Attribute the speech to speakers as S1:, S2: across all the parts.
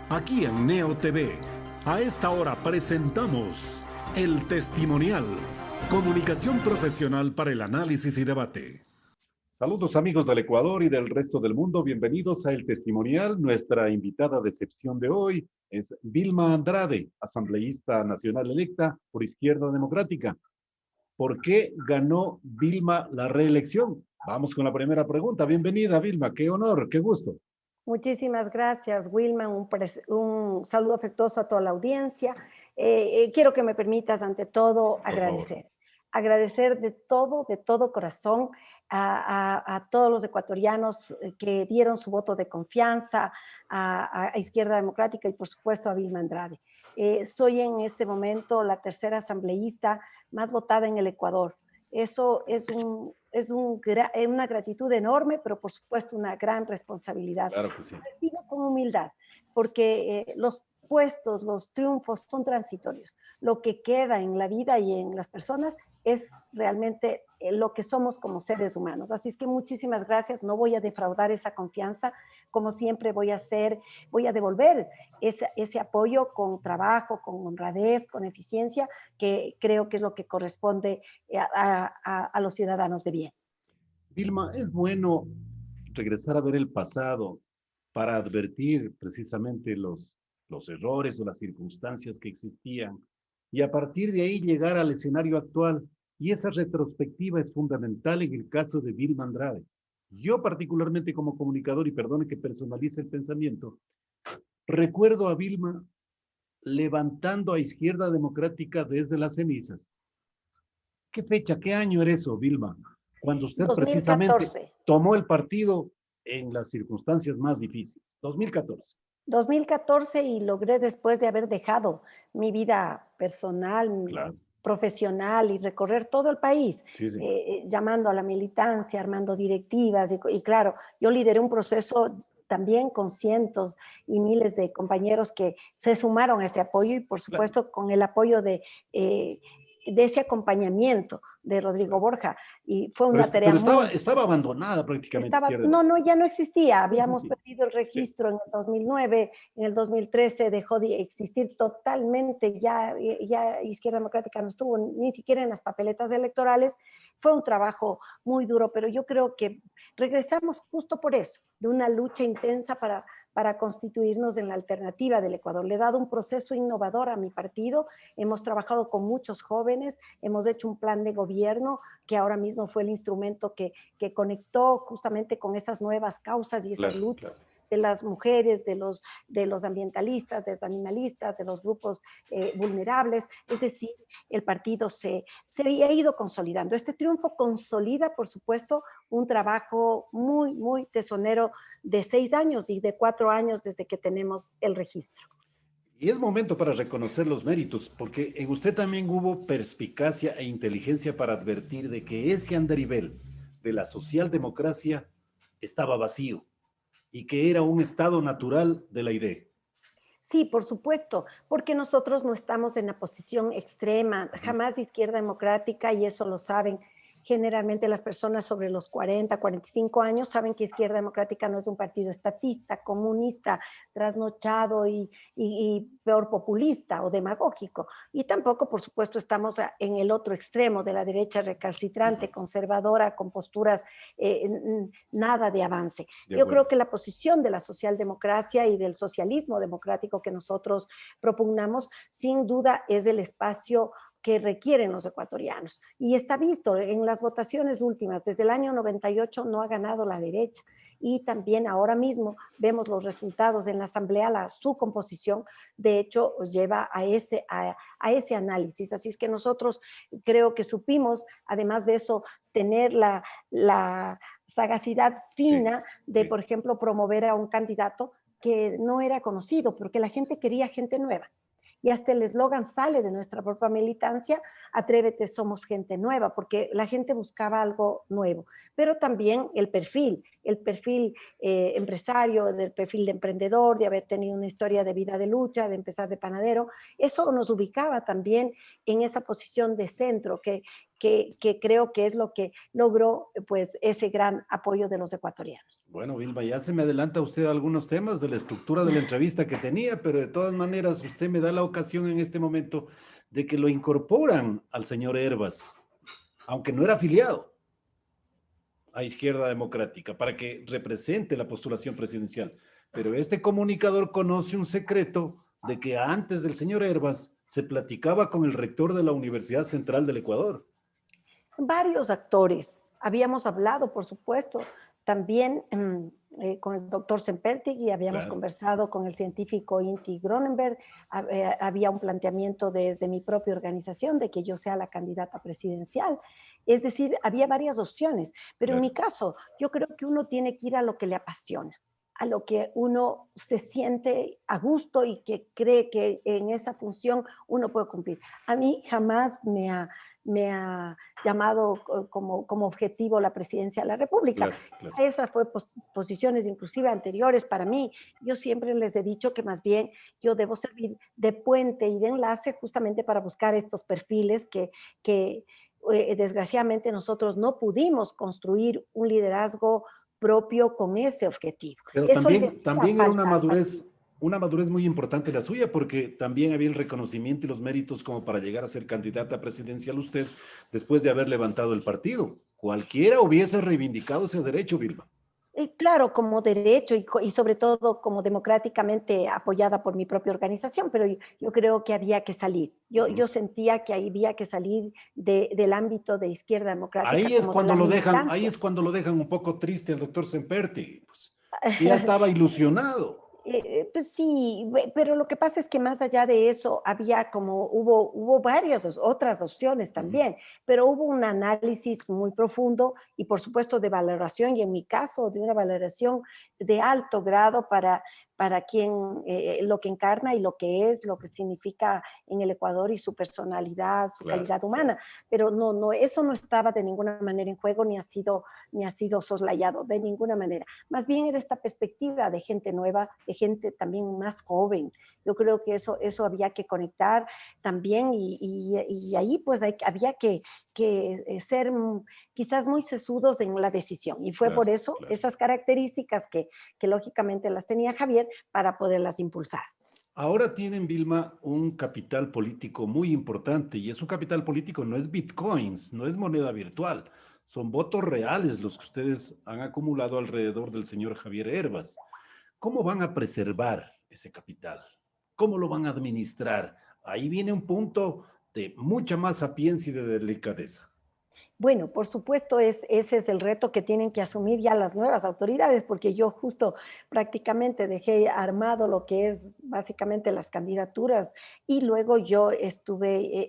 S1: Aquí en Neo TV, a esta hora presentamos El Testimonial, comunicación profesional para el análisis y debate.
S2: Saludos amigos del Ecuador y del resto del mundo, bienvenidos a El Testimonial. Nuestra invitada de excepción de hoy es Vilma Andrade, asambleísta nacional electa por Izquierda Democrática. ¿Por qué ganó Vilma la reelección? Vamos con la primera pregunta. Bienvenida, Vilma, qué honor, qué gusto.
S3: Muchísimas gracias, Wilma. Un saludo afectuoso a toda la audiencia. Quiero que me permitas, ante todo, agradecer. Agradecer de todo corazón a todos los ecuatorianos que dieron su voto de confianza a Izquierda Democrática y, por supuesto, a Vilma Andrade. Soy en este momento la tercera asambleísta más votada en el Ecuador. Eso es una gratitud enorme, pero por supuesto una gran responsabilidad.
S2: Claro que sí.
S3: Recibo con humildad, porque los puestos, los triunfos son transitorios. Lo que queda en la vida y en las personas es realmente lo que somos como seres humanos. Así es que muchísimas gracias. No voy a defraudar esa confianza. Como siempre voy a devolver ese apoyo con trabajo, con honradez, con eficiencia, que creo que es lo que corresponde a los ciudadanos de bien.
S2: Vilma, es bueno regresar a ver el pasado para advertir precisamente los errores o las circunstancias que existían y a partir de ahí llegar al escenario actual. Y esa retrospectiva es fundamental en el caso de Vilma Andrade. Yo particularmente como comunicador, y perdone que personalice el pensamiento, recuerdo a Vilma levantando a Izquierda Democrática desde las cenizas. ¿Qué fecha, qué año era eso, Vilma? Cuando usted
S3: 2014.
S2: precisamente tomó el partido en las circunstancias más difíciles. 2014.
S3: 2014 y logré, después de haber dejado mi vida personal,
S2: Claro.
S3: profesional y recorrer todo el país,
S2: Sí, sí.
S3: llamando a la militancia, armando directivas y claro, yo lideré un proceso también con cientos y miles de compañeros que se sumaron a este apoyo y por
S2: Claro.
S3: supuesto con el apoyo de ese acompañamiento de Rodrigo Borja, y fue una tarea
S2: Pero
S3: muy...
S2: estaba abandonada prácticamente Izquierda
S3: No, ya no existía.
S2: No
S3: Habíamos
S2: existía.
S3: perdido el registro en el 2009, en el 2013 dejó de existir totalmente, ya Izquierda Democrática no estuvo ni siquiera en las papeletas electorales. Fue un trabajo muy duro, pero yo creo que regresamos justo por eso, de una lucha intensa para constituirnos en la alternativa del Ecuador. Le he dado un proceso innovador a mi partido, hemos trabajado con muchos jóvenes, hemos hecho un plan de gobierno que ahora mismo fue el instrumento que conectó justamente con esas nuevas causas y esas luchas de las mujeres, de los ambientalistas, de los animalistas, de los grupos vulnerables. Es decir, el partido se ha ido consolidando. Este triunfo consolida, por supuesto, un trabajo muy, muy tesonero de 6 años y de 4 años desde que tenemos el registro.
S2: Y es momento para reconocer los méritos, porque en usted también hubo perspicacia e inteligencia para advertir de que ese andarivel de la socialdemocracia estaba vacío y que era un estado natural de la idea.
S3: Sí, por supuesto, porque nosotros no estamos en la posición extrema, jamás Izquierda Democrática, y eso lo saben. Generalmente las personas sobre los 40, 45 años saben que Izquierda Democrática no es un partido estatista, comunista, trasnochado y peor populista o demagógico. Y tampoco, por supuesto, estamos en el otro extremo de la derecha recalcitrante, conservadora, con posturas nada de avance. Yo creo que la posición de la socialdemocracia y del socialismo democrático que nosotros propugnamos, sin duda es el espacio que requieren los ecuatorianos. Y está visto en las votaciones últimas, desde el año 98 no ha ganado la derecha. Y también ahora mismo vemos los resultados en la Asamblea, su composición, de hecho, lleva a ese análisis. Así es que nosotros creo que supimos, además de eso, tener la sagacidad fina de, por ejemplo, promover a un candidato que no era conocido, porque la gente quería gente nueva. Y hasta el eslogan sale de nuestra propia militancia: atrévete, somos gente nueva, porque la gente buscaba algo nuevo. Pero también el perfil el perfil empresario, del perfil de emprendedor, de haber tenido una historia de vida de lucha, de empezar de panadero. Eso nos ubicaba también en esa posición de centro que creo que es lo que logró pues ese gran apoyo de los ecuatorianos.
S2: Bueno, Vilma, ya se me adelanta usted algunos temas de la estructura de la entrevista que tenía, pero de todas maneras usted me da la ocasión en este momento de que lo incorporan al señor Hervas, aunque no era afiliado a Izquierda Democrática, para que represente la postulación presidencial. Pero este comunicador conoce un secreto de que antes del señor Hervas se platicaba con el rector de la Universidad Central del Ecuador.
S3: Varios actores. Habíamos hablado, por supuesto, también con el doctor Sempertig y habíamos
S2: Claro.
S3: conversado con el científico Inti Gronenberg. Había un planteamiento desde mi propia organización de que yo sea la candidata presidencial. Es decir, había varias opciones, pero en
S2: Claro.
S3: mi caso, yo creo que uno tiene que ir a lo que le apasiona, a lo que uno se siente a gusto y que cree que en esa función uno puede cumplir. A mí jamás me ha llamado como objetivo la presidencia de la República.
S2: Claro, claro.
S3: Esas fue posiciones inclusive anteriores para mí. Yo siempre les he dicho que más bien yo debo servir de puente y de enlace justamente para buscar estos perfiles que desgraciadamente nosotros no pudimos construir un liderazgo propio con ese objetivo.
S2: Pero
S3: Eso le hacía
S2: también era
S3: falta al partido.
S2: una madurez muy importante la suya, porque también había el reconocimiento y los méritos como para llegar a ser candidata presidencial usted después de haber levantado el partido. Cualquiera hubiese reivindicado ese derecho, Vilma.
S3: Claro, como derecho y sobre todo como democráticamente apoyada por mi propia organización, pero yo creo que había que salir. Yo sentía que había que salir del ámbito de izquierda democrática, como de la
S2: Ahí
S3: militancia.
S2: es cuando lo dejan un poco triste al doctor Semperti, pues, que ya estaba ilusionado.
S3: Pues sí, pero lo que pasa es que más allá de eso había hubo varias otras opciones
S2: Ujú.
S3: también, pero hubo un análisis muy profundo y por supuesto de valoración y en mi caso de una valoración de alto grado para quien lo que encarna y lo que significa en el Ecuador y su personalidad, su
S2: Claro,
S3: calidad
S2: claro.
S3: humana, pero no, eso no estaba de ninguna manera en juego ni ha sido soslayado de ninguna manera. Más bien era esta perspectiva de gente nueva, de gente también más joven. Yo creo que eso había que conectar también y ahí pues había que ser quizás muy sesudos en la decisión. Y fue por
S2: Claro,
S3: eso
S2: claro.
S3: esas características que lógicamente las tenía Javier para poderlas impulsar.
S2: Ahora tienen, Vilma, un capital político muy importante y es un capital político, no es bitcoins, no es moneda virtual, son votos reales los que ustedes han acumulado alrededor del señor Javier Hervas. ¿Cómo van a preservar ese capital? ¿Cómo lo van a administrar? Ahí viene un punto de mucha más sapiencia y de delicadeza.
S3: Bueno, por supuesto, ese es el reto que tienen que asumir ya las nuevas autoridades, porque yo justo prácticamente dejé armado lo que es básicamente las candidaturas y luego yo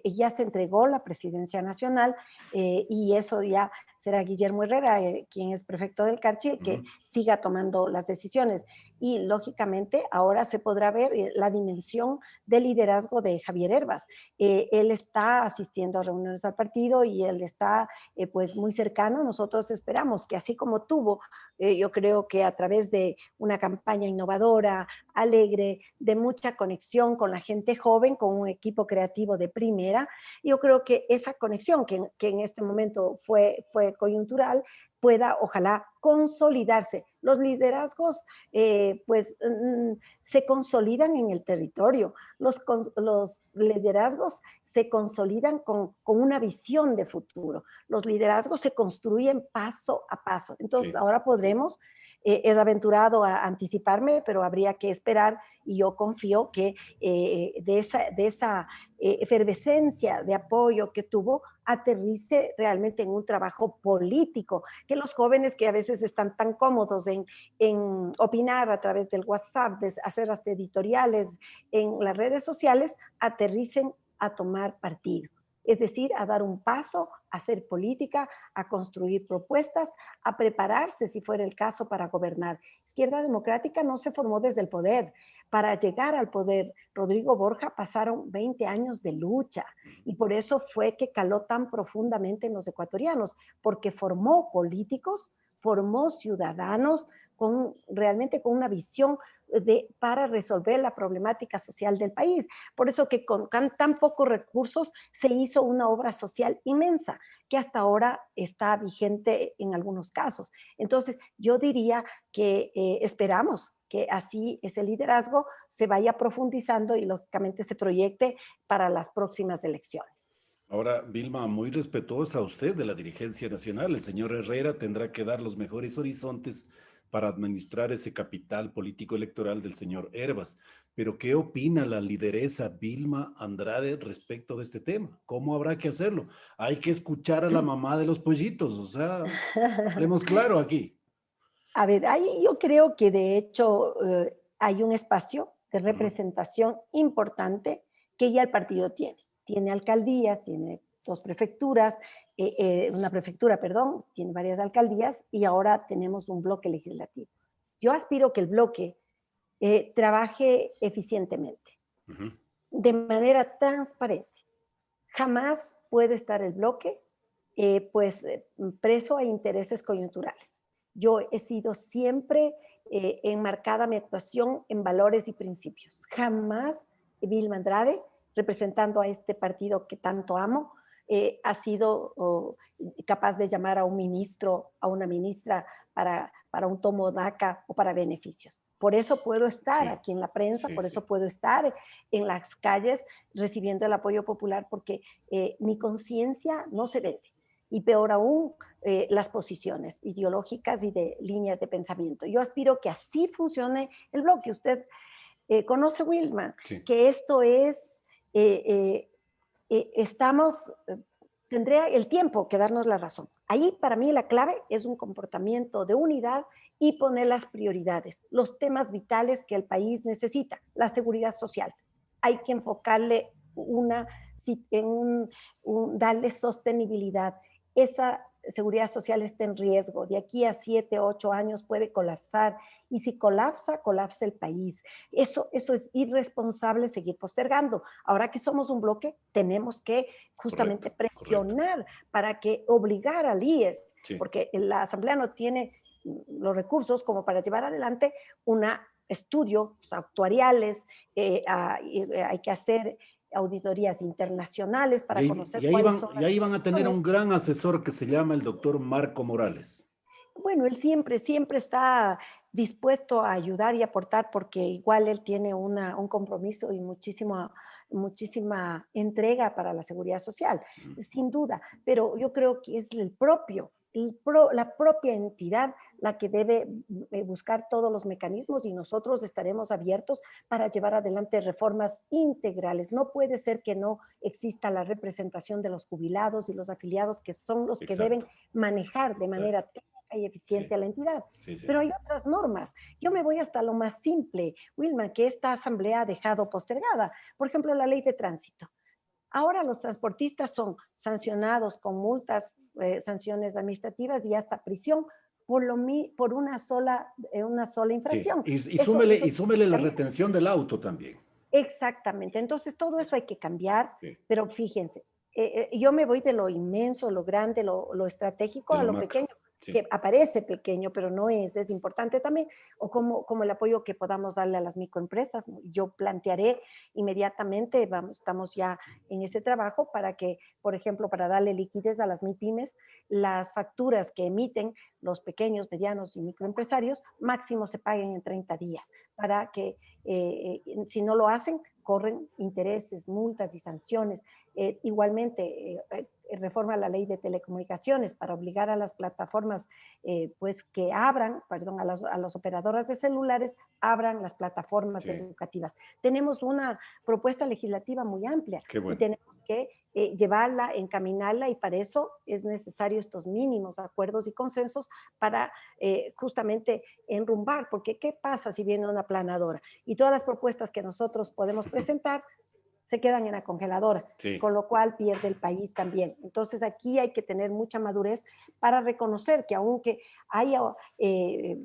S3: ya se entregó la presidencia nacional y eso ya será Guillermo Herrera, quien es prefecto del Carchi, el que
S2: Ujú.
S3: siga tomando las decisiones. Y lógicamente ahora se podrá ver la dimensión de liderazgo de Javier Hervas. Él está asistiendo a reuniones al partido y él está pues muy cercano. Nosotros esperamos que así como tuvo, yo creo que a través de una campaña innovadora, alegre, de mucha conexión con la gente joven, con un equipo creativo de primera, yo creo que esa conexión que en este momento fue coyuntural, pueda, ojalá, consolidarse. Los liderazgos, se consolidan en el territorio. Los liderazgos se consolidan con una visión de futuro. Los liderazgos se construyen paso a paso. Entonces,
S2: Sí.
S3: ahora podremos, es aventurado a anticiparme, pero habría que esperar y yo confío que de esa efervescencia de apoyo que tuvo, aterrice realmente en un trabajo político, que los jóvenes que a veces están tan cómodos en opinar a través del WhatsApp, de hacer hasta editoriales en las redes sociales, aterricen a tomar partido. Es decir, a dar un paso, a hacer política, a construir propuestas, a prepararse, si fuera el caso, para gobernar. Izquierda Democrática no se formó desde el poder. Para llegar al poder, Rodrigo Borja pasaron 20 años de lucha y por eso fue que caló tan profundamente en los ecuatorianos, porque formó políticos, formó ciudadanos realmente con una visión para resolver la problemática social del país. Por eso que con tan pocos recursos se hizo una obra social inmensa, que hasta ahora está vigente en algunos casos. Entonces, yo diría que esperamos que así ese liderazgo se vaya profundizando y lógicamente se proyecte para las próximas elecciones.
S2: Ahora, Vilma, muy respetuosa usted de la dirigencia nacional. El señor Herrera tendrá que dar los mejores horizontes para administrar ese capital político electoral del señor Hervas. Pero, ¿qué opina la lideresa Vilma Andrade respecto de este tema? ¿Cómo habrá que hacerlo? Hay que escuchar a la mamá de los pollitos, o sea, hablemos claro aquí.
S3: A ver, ahí yo creo que de hecho hay un espacio de
S2: Ujú.
S3: representación importante que ya el partido tiene. Tiene alcaldías, tiene dos prefecturas, una prefectura, perdón, tiene varias alcaldías y ahora tenemos un bloque legislativo. Yo aspiro que el bloque trabaje eficientemente,
S2: Ujú.
S3: de manera transparente. Jamás puede estar el bloque preso a intereses coyunturales. Yo he sido siempre enmarcada mi actuación en valores y principios. Jamás Vilma Andrade, representando a este partido que tanto amo, ha sido capaz de llamar a un ministro, a una ministra para un tomo DACA o para beneficios. Por eso puedo estar
S2: Sí,
S3: aquí en la prensa,
S2: sí,
S3: por
S2: sí.
S3: eso puedo estar en las calles recibiendo el apoyo popular, porque mi conciencia no se vende. Y peor aún, las posiciones ideológicas y de líneas de pensamiento. Yo aspiro que así funcione el bloque. Usted conoce, Wilma,
S2: Sí.
S3: que esto es, eh, eh, estamos, tendría el tiempo que darnos la razón. Ahí para mí la clave es un comportamiento de unidad y poner las prioridades, los temas vitales que el país necesita, la seguridad social. Hay que enfocarle darle sostenibilidad. Esa seguridad social está en riesgo. De aquí a 7, 8 años puede colapsar. Y si colapsa, colapsa el país. Eso es irresponsable seguir postergando. Ahora que somos un bloque, tenemos que justamente
S2: Correcto, correcto.
S3: presionar para que obligar al IES,
S2: Sí.
S3: porque la Asamblea no tiene los recursos como para llevar adelante un estudio actuariales, hay que hacer auditorías internacionales para conocer cuáles son
S2: Y
S3: las
S2: ahí van a tener un
S3: condiciones.
S2: gran asesor que se llama el doctor Marco Morales.
S3: Bueno, él siempre está dispuesto a ayudar y aportar porque igual él tiene un compromiso y muchísima entrega para la seguridad social,
S2: Mm.
S3: sin duda, pero yo creo que es la propia entidad la que debe buscar todos los mecanismos y nosotros estaremos abiertos para llevar adelante reformas integrales. No puede ser que no exista la representación de los jubilados y los afiliados que son los que deben
S2: Exacto,
S3: manejar de manera
S2: exacto.
S3: técnica y
S2: Sí,
S3: eficiente a la entidad.
S2: sí, sí.
S3: Pero hay otras normas. Yo me voy hasta lo más simple, Wilma, que esta asamblea ha dejado postergada. Por ejemplo, la ley de tránsito. Ahora los transportistas son sancionados con multas, sanciones administrativas y hasta prisión por una sola
S2: Sí.
S3: infracción.
S2: Y
S3: Eso tiene
S2: súmele
S3: que
S2: la
S3: cambiar.
S2: retención del auto también.
S3: Exactamente. Entonces, todo eso hay que cambiar,
S2: Sí,
S3: pero fíjense, yo me voy de lo inmenso, lo grande, lo estratégico
S2: de
S3: a
S2: lo
S3: lo
S2: macro.
S3: pequeño,
S2: Sí,
S3: que aparece pequeño, pero no es importante también, o como el apoyo que podamos darle a las microempresas, ¿no? Yo plantearé inmediatamente, estamos ya en ese trabajo para que, por ejemplo, para darle liquidez a las MIPYMES, las facturas que emiten los pequeños, medianos y microempresarios, máximo se paguen en 30 días, para que si no lo hacen, corren intereses, multas y sanciones. Igualmente, reforma la ley de telecomunicaciones para obligar a las plataformas, pues que abran, perdón, a las operadoras de celulares, abran las plataformas
S2: sí,
S3: educativas. Tenemos una propuesta legislativa muy amplia
S2: qué
S3: y
S2: bueno.
S3: tenemos que llevarla, encaminarla y para eso es necesario estos mínimos acuerdos y consensos para justamente enrumbar, porque ¿qué pasa si viene una planadora? Y todas las propuestas que nosotros podemos presentar se quedan en la congeladora,
S2: Sí,
S3: con lo cual pierde el país también. Entonces aquí hay que tener mucha madurez para reconocer que aunque haya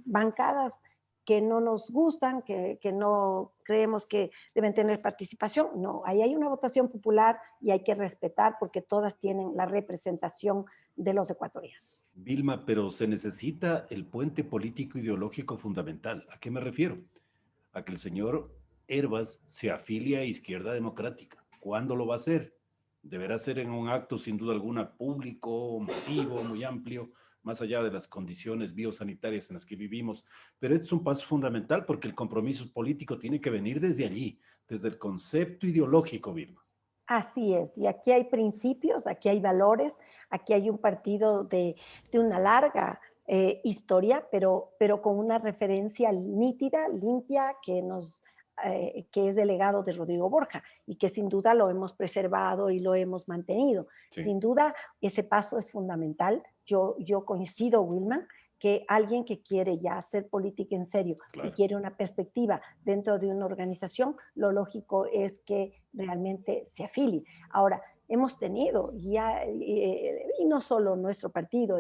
S3: bancadas que no nos gustan, que no creemos que deben tener participación. No, ahí hay una votación popular y hay que respetar porque todas tienen la representación de los ecuatorianos.
S2: Vilma, pero se necesita el puente político ideológico fundamental. ¿A qué me refiero? A que el señor Hervas se afilie a Izquierda Democrática. ¿Cuándo lo va a hacer? Deberá ser en un acto, sin duda alguna, público, masivo, muy amplio, más allá de las condiciones biosanitarias en las que vivimos. Pero este es un paso fundamental porque el compromiso político tiene que venir desde allí, desde el concepto ideológico, Vilma.
S3: Así es, y aquí hay principios, aquí hay valores, aquí hay un partido de una larga historia, pero con una referencia nítida, limpia, que es el legado de Rodrigo Borja y que sin duda lo hemos preservado y lo hemos mantenido.
S2: Sí.
S3: Sin duda, ese paso es fundamental. Yo coincido, Wilman, que alguien que quiere ya hacer política en serio
S2: Claro.
S3: y quiere una perspectiva dentro de una organización, lo lógico es que realmente se afilie. Ahora, hemos tenido ya, y no solo nuestro partido,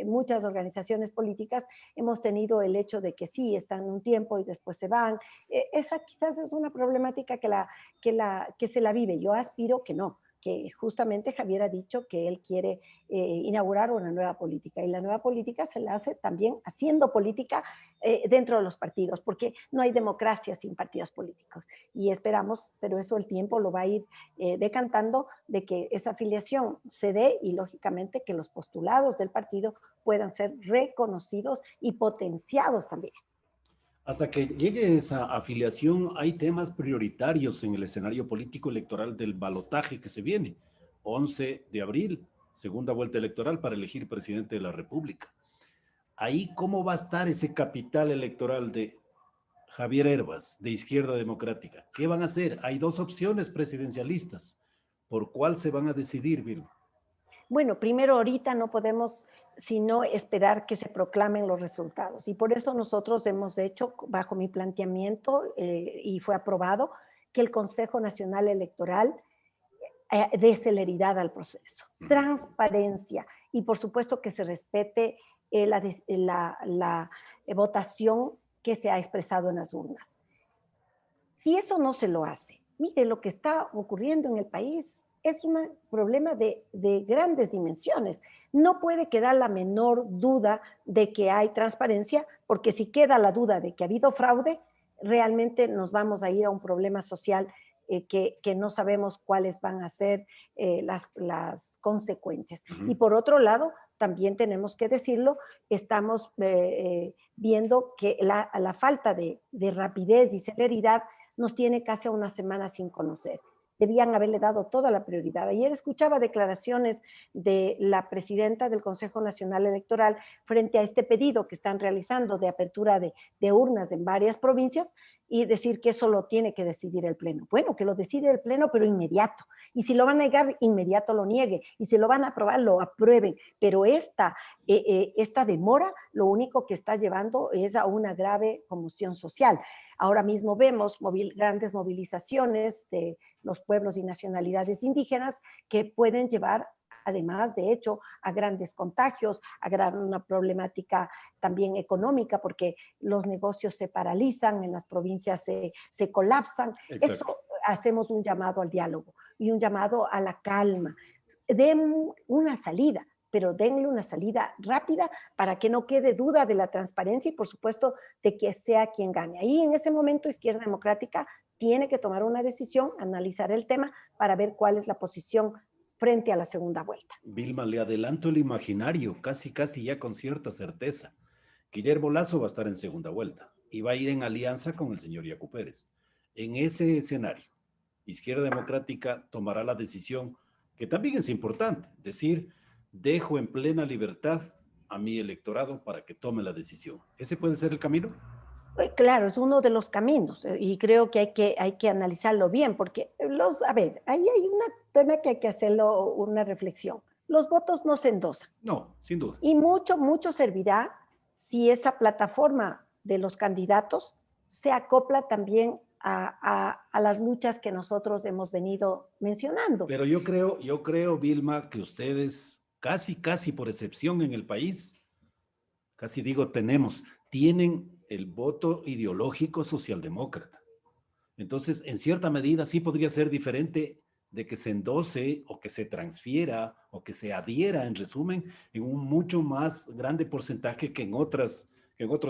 S3: muchas organizaciones políticas, hemos tenido el hecho de que sí, están un tiempo y después se van. Esa quizás es una problemática que se la vive. Yo aspiro que no, que justamente Javier ha dicho que él quiere inaugurar una nueva política y la nueva política se la hace también haciendo política dentro de los partidos, porque no hay democracia sin partidos políticos y esperamos, pero eso el tiempo lo va a ir decantando, de que esa afiliación se dé y lógicamente que los postulados del partido puedan ser reconocidos y potenciados también.
S2: Hasta que llegue esa afiliación, hay temas prioritarios en el escenario político electoral del balotaje que se viene. 11 de abril, segunda vuelta electoral para elegir presidente de la República. Ahí, ¿cómo va a estar ese capital electoral de Javier Hervas, de Izquierda Democrática? ¿Qué van a hacer? Hay dos opciones presidencialistas. ¿Por cuál se van a decidir, Vilma?
S3: Bueno, primero ahorita no podemos sino esperar que se proclamen los resultados y por eso nosotros hemos hecho, bajo mi planteamiento, y fue aprobado, que el Consejo Nacional Electoral dé celeridad al proceso, transparencia y por supuesto que se respete la votación que se ha expresado en las urnas. Si eso no se lo hace, mire lo que está ocurriendo en el país. Es un problema de grandes dimensiones. No puede quedar la menor duda de que hay transparencia, porque si queda la duda de que ha habido fraude, realmente nos vamos a ir a un problema social que no sabemos cuáles van a ser las consecuencias. Y por otro lado, también tenemos que decirlo, estamos viendo que la falta de rapidez y celeridad nos tiene casi a una semana sin conocer. Debían haberle dado toda la prioridad. Ayer escuchaba declaraciones de la presidenta del Consejo Nacional Electoral frente a este pedido que están realizando de apertura de urnas en varias provincias y decir que eso lo tiene que decidir el Pleno. Bueno, que lo decide el Pleno, pero inmediato. Y si lo van a negar, inmediato lo niegue. Y si lo van a aprobar, lo aprueben. Pero esta demora lo único que está llevando es a una grave conmoción social. Ahora mismo vemos grandes movilizaciones de los pueblos y nacionalidades indígenas que pueden llevar, además, de hecho, a grandes contagios, a una problemática también económica, porque los negocios se paralizan, en las provincias se colapsan. Exacto. Eso hacemos un llamado al diálogo y un llamado a la calma. Den una salida, pero denle una salida rápida para que no quede duda de la transparencia y, por supuesto, de que sea quien gane. Ahí, en ese momento, Izquierda Democrática tiene que tomar una decisión, analizar el tema para ver cuál es la posición frente a la segunda vuelta.
S2: Vilma, le adelanto el imaginario, casi ya con cierta certeza. Guillermo Lasso va a estar en segunda vuelta y va a ir en alianza con el señor Yacu Pérez. En ese escenario, Izquierda Democrática tomará la decisión, que también es importante, decir, dejo en plena libertad a mi electorado para que tome la decisión. ¿Ese puede ser el camino?
S3: Claro, es uno de los caminos y creo que hay que analizarlo bien porque ahí hay un tema que hay que hacerlo una reflexión. Los votos no se endosan.
S2: No, sin duda.
S3: Y mucho servirá si esa plataforma de los candidatos se acopla también a las luchas que nosotros hemos venido mencionando.
S2: Pero yo creo, Vilma, que ustedes casi por excepción en el país, casi digo tienen el voto ideológico socialdemócrata. Entonces, en cierta medida sí podría ser diferente de que se endose o que se transfiera o que se adhiera, en resumen, en un mucho más grande porcentaje que en otros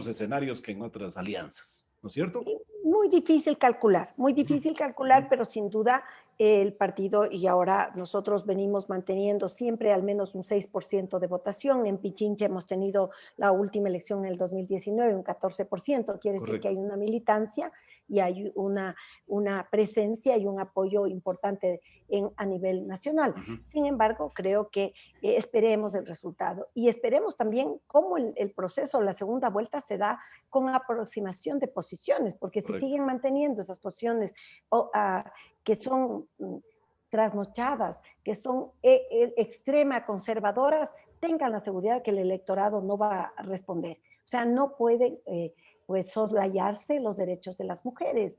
S2: escenarios, que en otras alianzas, ¿no es cierto?
S3: Muy
S2: Ujú,
S3: difícil calcular,
S2: ujú.
S3: pero sin duda el partido, y ahora nosotros venimos manteniendo siempre al menos un 6% de votación. En Pichincha hemos tenido la última elección en el 2019, un 14%, quiere decir que
S2: Correcto.
S3: hay una militancia y hay una presencia y un apoyo importante a nivel nacional.
S2: Ujú.
S3: Sin embargo, creo que esperemos el resultado y esperemos también cómo el proceso, la segunda vuelta se da con aproximación de posiciones, porque si
S2: Correcto.
S3: siguen manteniendo esas posiciones que son trasnochadas, que son extrema conservadoras, tengan la seguridad que el electorado no va a responder. O sea, no pueden pues soslayarse los derechos de las mujeres.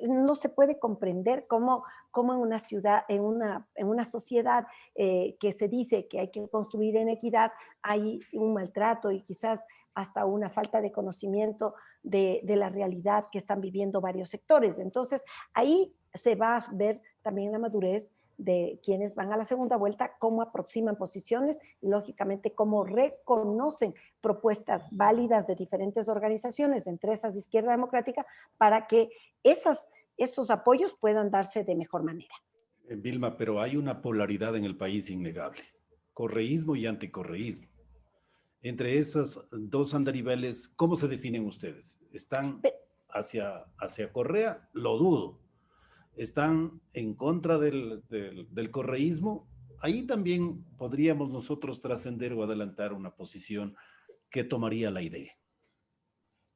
S3: No se puede comprender cómo en una ciudad, en una sociedad que se dice que hay que construir en equidad, hay un maltrato y quizás hasta una falta de conocimiento de la realidad que están viviendo varios sectores. Entonces, ahí se va a ver también la madurez de quienes van a la segunda vuelta, cómo aproximan posiciones y lógicamente cómo reconocen propuestas válidas de diferentes organizaciones, entre esas de Izquierda Democrática, para que esos apoyos puedan darse de mejor manera.
S2: Vilma, pero hay una polaridad en el país innegable, correísmo y anticorreísmo. Entre esas dos andariveles, ¿cómo se definen ustedes? ¿Están hacia Correa? Lo dudo. ¿Están en contra del correísmo? Ahí también podríamos nosotros trascender o adelantar una posición que tomaría la idea.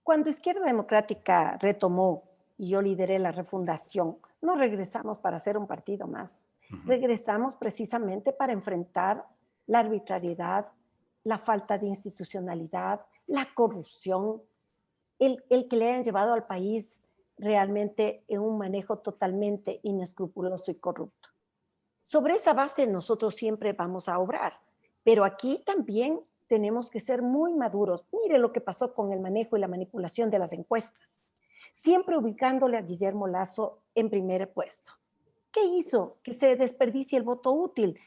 S3: Cuando Izquierda Democrática retomó y yo lideré la refundación, no regresamos para ser un partido más.
S2: Ujú.
S3: Regresamos precisamente para enfrentar la arbitrariedad, la falta de institucionalidad, la corrupción, el que le hayan llevado al país realmente en un manejo totalmente inescrupuloso y corrupto. Sobre esa base nosotros siempre vamos a obrar, pero aquí también tenemos que ser muy maduros. Mire lo que pasó con el manejo y la manipulación de las encuestas, siempre ubicándole a Guillermo Lazo en primer puesto. ¿Qué hizo? Que se desperdicie el voto útil.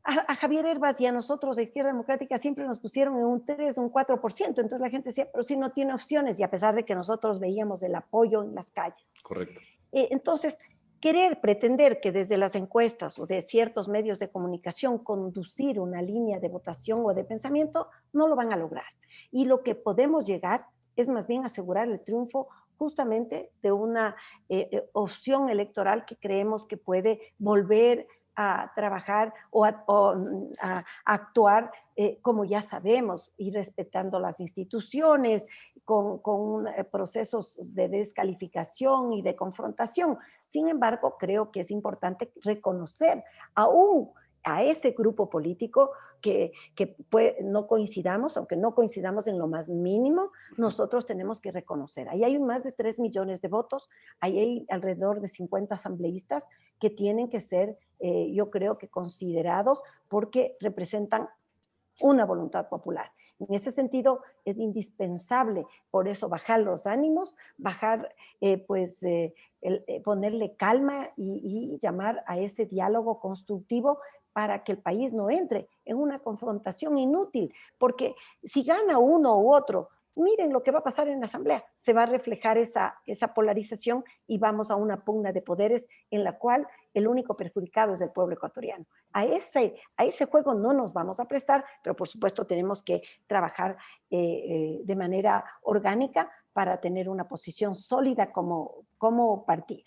S3: A Javier Herbas y a nosotros de Izquierda Democrática siempre nos pusieron en un 3, un 4%. Entonces la gente decía, pero si no tiene opciones, y a pesar de que nosotros veíamos el apoyo en las calles.
S2: Correcto.
S3: Entonces, pretender que desde las encuestas o de ciertos medios de comunicación conducir una línea de votación o de pensamiento, no lo van a lograr. Y lo que podemos llegar es más bien asegurar el triunfo justamente de una opción electoral que creemos que puede volver a trabajar o a actuar como ya sabemos y respetando las instituciones, con procesos de descalificación y de confrontación. Sin embargo, creo que es importante reconocer aún a ese grupo político que no coincidamos, aunque no coincidamos en lo más mínimo, nosotros tenemos que reconocer. Ahí hay más de 3 millones de votos, ahí hay alrededor de 50 asambleístas que tienen que ser, yo creo que considerados porque representan una voluntad popular. En ese sentido, es indispensable, por eso, bajar los ánimos, ponerle calma y llamar a ese diálogo constructivo para que el país no entre en una confrontación inútil, porque si gana uno u otro, miren lo que va a pasar en la Asamblea, se va a reflejar esa polarización y vamos a una pugna de poderes en la cual el único perjudicado es el pueblo ecuatoriano. A ese juego no nos vamos a prestar, pero por supuesto tenemos que trabajar de manera orgánica para tener una posición sólida como partido.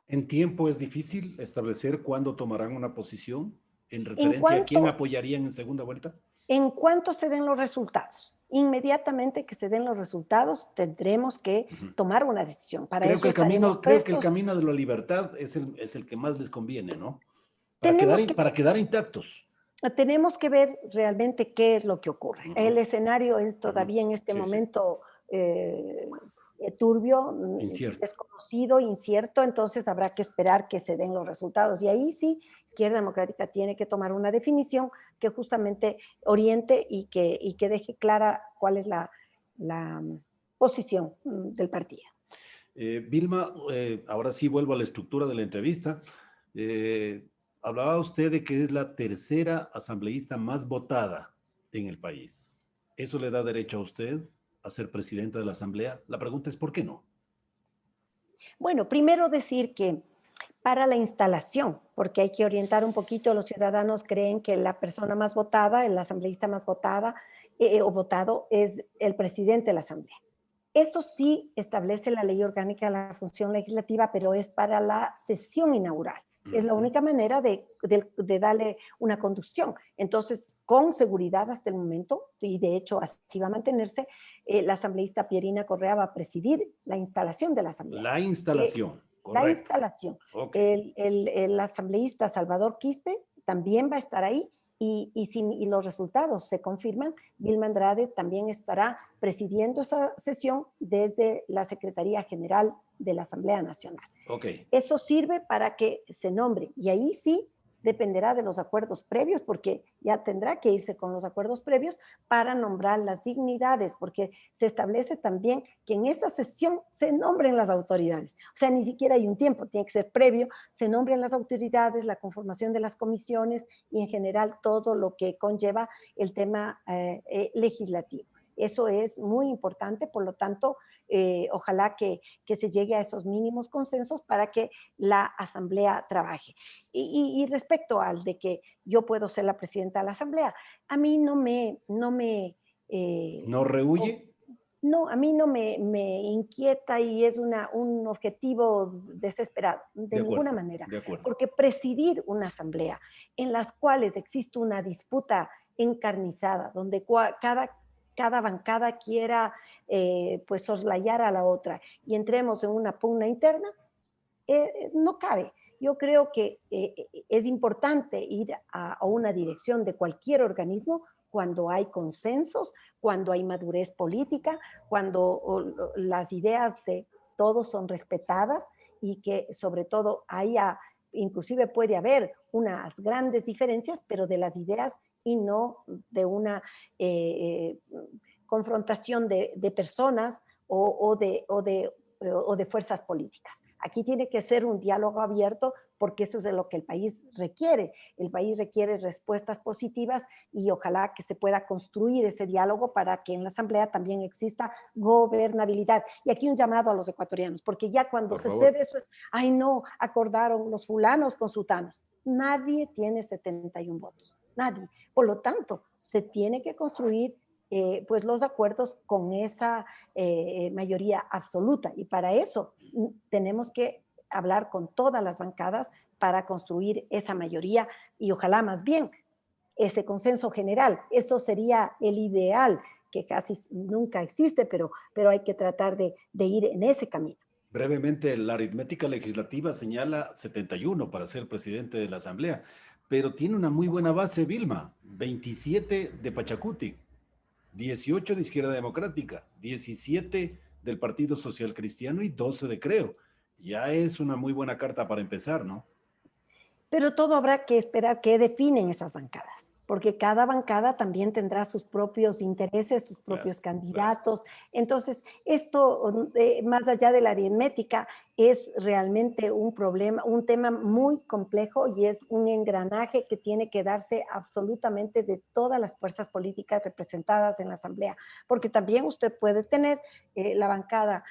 S2: ¿En tiempo es difícil establecer cuándo tomarán una posición en
S3: En
S2: referencia a quién
S3: cuanto,
S2: apoyarían en segunda vuelta?
S3: en cuanto se den los resultados, inmediatamente que se den los resultados, tendremos que
S2: Ujú.
S3: tomar una decisión. Para eso estaremos
S2: Creo que el
S3: prestos.
S2: camino de la libertad es el que más les conviene, ¿no?
S3: Tenemos que
S2: Para quedar intactos.
S3: Tenemos que ver realmente qué es lo que ocurre.
S2: Ujú,
S3: El escenario es
S2: ujú.
S3: todavía en este
S2: Sí, sí,
S3: momento turbio,
S2: incierto.
S3: desconocido, incierto, entonces habrá que esperar que se den los resultados. Y ahí sí, Izquierda Democrática tiene que tomar una definición que justamente oriente y que deje clara cuál es la posición del partido.
S2: Vilma, ahora sí vuelvo a la estructura de la entrevista. Hablaba usted de que es la tercera asambleísta más votada en el país. ¿Eso le da derecho a usted a ser presidenta de la asamblea? La pregunta es, ¿por qué no?
S3: Bueno, primero decir que para la instalación, porque hay que orientar un poquito, los ciudadanos creen que la persona más votada, el asambleísta más votada o votado es el presidente de la asamblea. Eso sí establece la ley orgánica de la función legislativa, pero es para la sesión inaugural. Es la única manera de darle una conducción. Entonces, con seguridad hasta el momento, y de hecho así va a mantenerse, la asambleísta Pierina Correa va a presidir la instalación de la asamblea.
S2: La instalación,
S3: La
S2: correcto.
S3: instalación.
S2: Okay.
S3: El asambleísta Salvador Quispe también va a estar ahí y los resultados se confirman, Vilma Andrade también estará presidiendo esa sesión desde la Secretaría General de la Asamblea Nacional.
S2: Okay.
S3: Eso sirve para que se nombre y ahí sí dependerá de los acuerdos previos, porque ya tendrá que irse con los acuerdos previos para nombrar las dignidades, porque se establece también que en esa sesión se nombren las autoridades. O sea, ni siquiera hay un tiempo, tiene que ser previo, se nombren las autoridades, la conformación de las comisiones y en general todo lo que conlleva el tema legislativo. Eso es muy importante, por lo tanto, ojalá que se llegue a esos mínimos consensos para que la Asamblea trabaje. Y respecto al de que yo puedo ser la presidenta de la Asamblea, a mí no me
S2: ¿no rehuye?
S3: No, a mí no me inquieta y es un objetivo desesperado, de ninguna manera.
S2: De acuerdo.
S3: Porque presidir una asamblea en las cuales existe una disputa encarnizada, donde cada bancada quiera pues soslayar a la otra y entremos en una pugna interna, no cabe. Yo creo que es importante ir a una dirección de cualquier organismo cuando hay consensos, cuando hay madurez política, cuando las ideas de todos son respetadas y que sobre todo haya, inclusive puede haber unas grandes diferencias, pero de las ideas y no de una confrontación de personas o de fuerzas políticas. Aquí tiene que ser un diálogo abierto porque eso es de lo que el país requiere. El país requiere respuestas positivas y ojalá que se pueda construir ese diálogo para que en la Asamblea también exista gobernabilidad. Y aquí un llamado a los ecuatorianos, porque ya cuando sucede eso es, ay no, acordaron los fulanos con sutanos. Nadie tiene 71 votos, nadie. Por lo tanto, se tiene que construir pues los acuerdos con esa mayoría absoluta y para eso tenemos que hablar con todas las bancadas para construir esa mayoría y ojalá más bien ese consenso general. Eso sería el ideal que casi nunca existe, pero hay que tratar de ir en ese camino.
S2: Brevemente, la aritmética legislativa señala 71 para ser presidente de la Asamblea, pero tiene una muy buena base, Vilma, 27 de Pachacuti, 18 de Izquierda Democrática, 17 del Partido Social Cristiano y 12 de Creo. Ya es una muy buena carta para empezar, ¿no?
S3: Pero todo habrá que esperar que definen esas bancadas, porque cada bancada también tendrá sus propios intereses, sus propios candidatos. Entonces, esto, más allá de la aritmética, es realmente un problema, un tema muy complejo y es un engranaje que tiene que darse absolutamente de todas las fuerzas políticas representadas en la Asamblea, porque también usted puede tener la bancada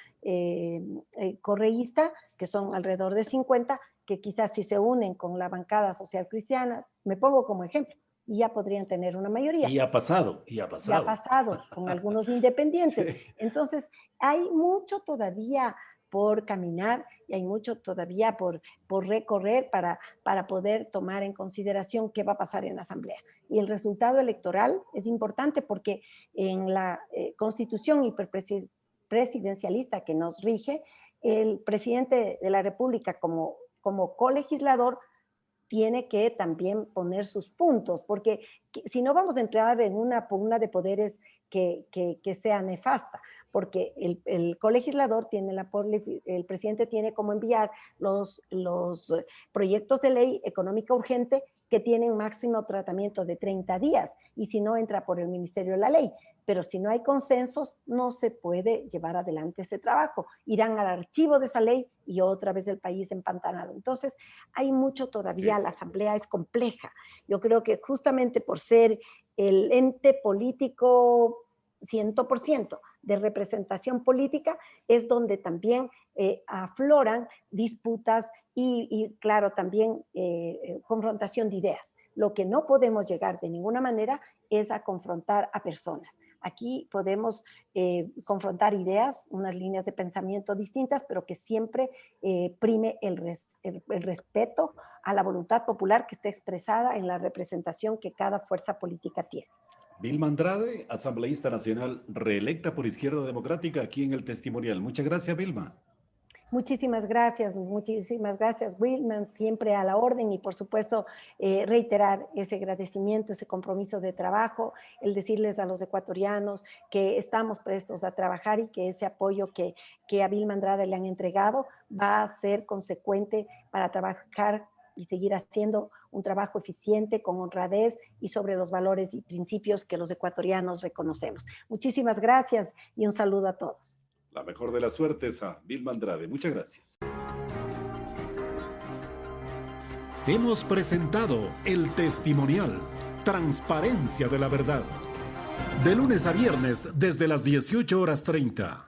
S3: correísta, que son alrededor de 50, que quizás si se unen con la bancada social cristiana, me pongo como ejemplo, y ya podrían tener una mayoría.
S2: Y ha pasado.
S3: Ya ha pasado con algunos independientes. Sí. Entonces, hay mucho todavía por caminar y hay mucho todavía por recorrer para poder tomar en consideración qué va a pasar en la Asamblea. Y el resultado electoral es importante porque en la Constitución hiperpresidencialista que nos rige, el presidente de la República como colegislador tiene que también poner sus puntos, porque si no vamos a entrar en una pugna de poderes que sea nefasta, porque el colegislador tiene el presidente tiene como enviar los proyectos de ley económica urgente que tienen máximo tratamiento de 30 días y si no entra por el Ministerio de la Ley. Pero si no hay consensos, no se puede llevar adelante ese trabajo. Irán al archivo de esa ley y otra vez el país empantanado. Entonces, hay mucho todavía, la Asamblea es compleja. Yo creo que justamente por ser el ente político 100% de representación política, es donde también afloran disputas y claro, también confrontación de ideas. Lo que no podemos llegar de ninguna manera es a confrontar a personas. Aquí podemos confrontar ideas, unas líneas de pensamiento distintas, pero que siempre prime el respeto a la voluntad popular que está expresada en la representación que cada fuerza política tiene.
S2: Vilma Andrade, asambleísta nacional reelecta por Izquierda Democrática, aquí en el testimonial. Muchas gracias, Vilma.
S3: Muchísimas gracias, Wilman, siempre a la orden y por supuesto reiterar ese agradecimiento, ese compromiso de trabajo, el decirles a los ecuatorianos que estamos prestos a trabajar y que ese apoyo que a Vilma Andrade le han entregado va a ser consecuente para trabajar y seguir haciendo un trabajo eficiente, con honradez y sobre los valores y principios que los ecuatorianos reconocemos. Muchísimas gracias y un saludo a todos.
S2: La mejor de las suertes a Vilma Andrade. Muchas gracias.
S1: Hemos presentado el testimonial, Transparencia de la Verdad. De lunes a viernes desde las 18:30.